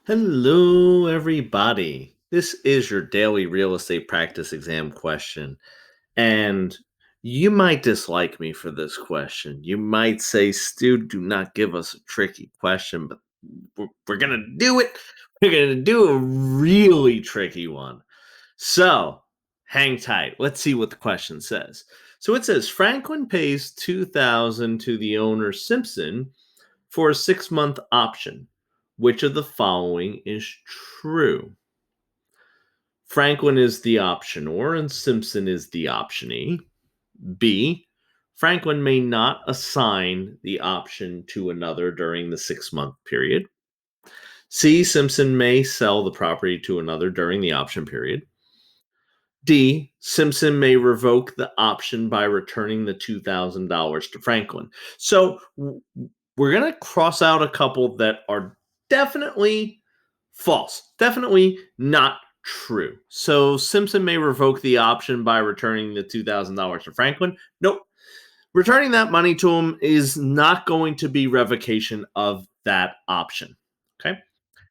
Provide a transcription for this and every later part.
Hello, everybody. This is your daily real estate practice exam question. And you might dislike me for this question. You might say, Stu, do not give us a tricky question, but we're going to do it. We're going to do a really tricky one. So hang tight. Let's see what the question says. So it says Franklin pays 2000 to the owner Simpson for a 6-month option. Which of the following is true? Franklin is the optionor and Simpson is the optionee. B. Franklin may not assign the option to another during the 6-month period. C. Simpson may sell the property to another during the option period. D. Simpson may revoke the option by returning the $2,000 to Franklin. So we're going to cross out a couple that are definitely false, definitely not true. So Simpson may revoke the option by returning the $2,000 to Franklin. Nope. Returning that money to him is not going to be revocation of that option. Okay.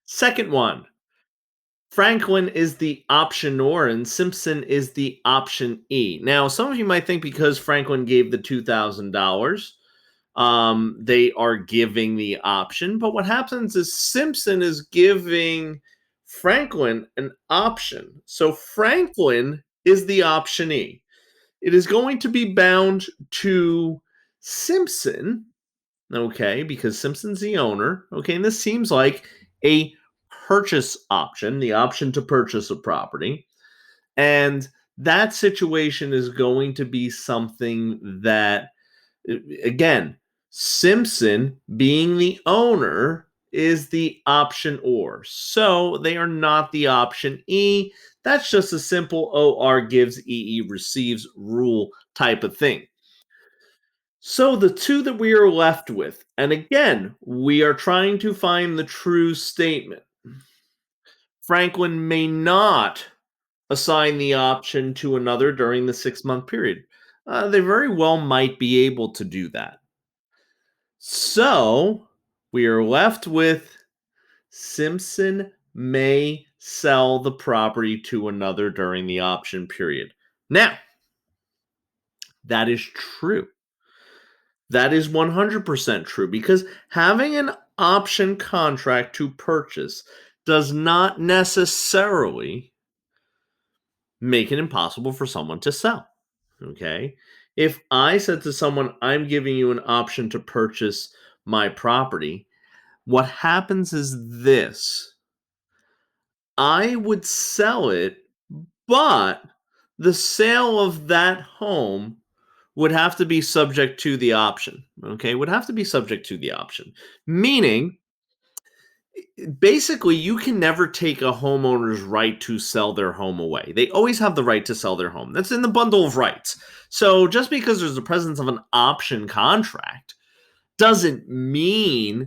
Second one, Franklin is the optionor and Simpson is the option E. Now, some of you might think because Franklin gave the $2,000, they are giving the option. But what happens is Simpson is giving Franklin an option. So Franklin is the optionee. It is going to be bound to Simpson, okay, because Simpson's the owner, okay, and this seems like a purchase option, the option to purchase a property. And that situation is going to be something that, again, Simpson being the owner is the option or. So they are not the option E. That's just a simple OR gives, EE receives rule type of thing. So the two that we are left with, and again, we are trying to find the true statement. Franklin may not assign the option to another during the 6-month period. They very well might be able to do that. So we are left with Simpson may sell the property to another during the option period. Now, that is true. That is 100% true because having an option contract to purchase does not necessarily make it impossible for someone to sell. Okay. If I said to someone, I'm giving you an option to purchase my property, what happens is this: I would sell it, but the sale of that home would have to be subject to the option. Okay. Would have to be subject to the option, meaning basically you can never take a homeowner's right to sell their home away. They always have the right to sell their home. That's in the bundle of rights. So just because there's the presence of an option contract doesn't mean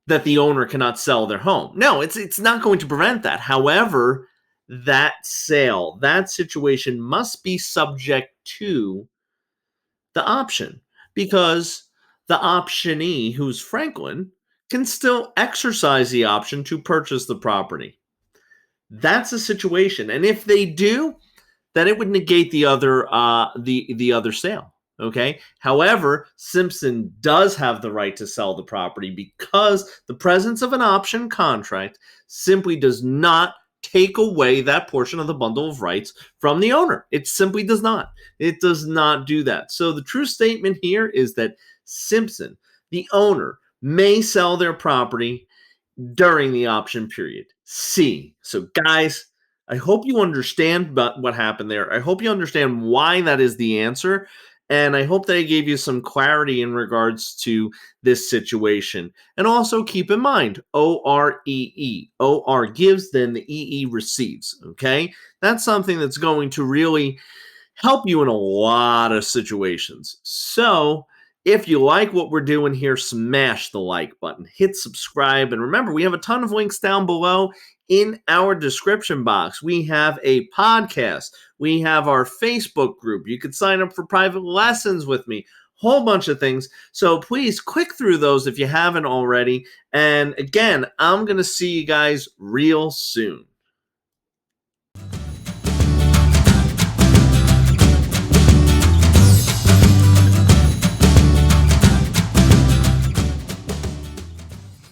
that the owner cannot sell their home. No, it's not going to prevent that. However, that sale, that situation must be subject to the option because the optionee, who's Franklin, can still exercise the option to purchase the property. That's a situation, and if they do, then it would negate the other sale. Okay. However, Simpson does have the right to sell the property because the presence of an option contract simply does not take away that portion of the bundle of rights from the owner. It simply does not. It does not do that. So the true statement here is that Simpson, the owner, may sell their property during the option period. C. So, guys, I hope you understand what happened there. I hope you understand why that is the answer. And I hope that I gave you some clarity in regards to this situation. And also keep in mind OREE. OR gives, then the EE receives. Okay. That's something that's going to really help you in a lot of situations. So, if you like what we're doing here, smash the like button, hit subscribe, and remember, we have a ton of links down below in our description box. We have a podcast, we have our Facebook group. You could sign up for private lessons with me. Whole bunch of things. So please click through those if you haven't already. And again, I'm going to see you guys real soon.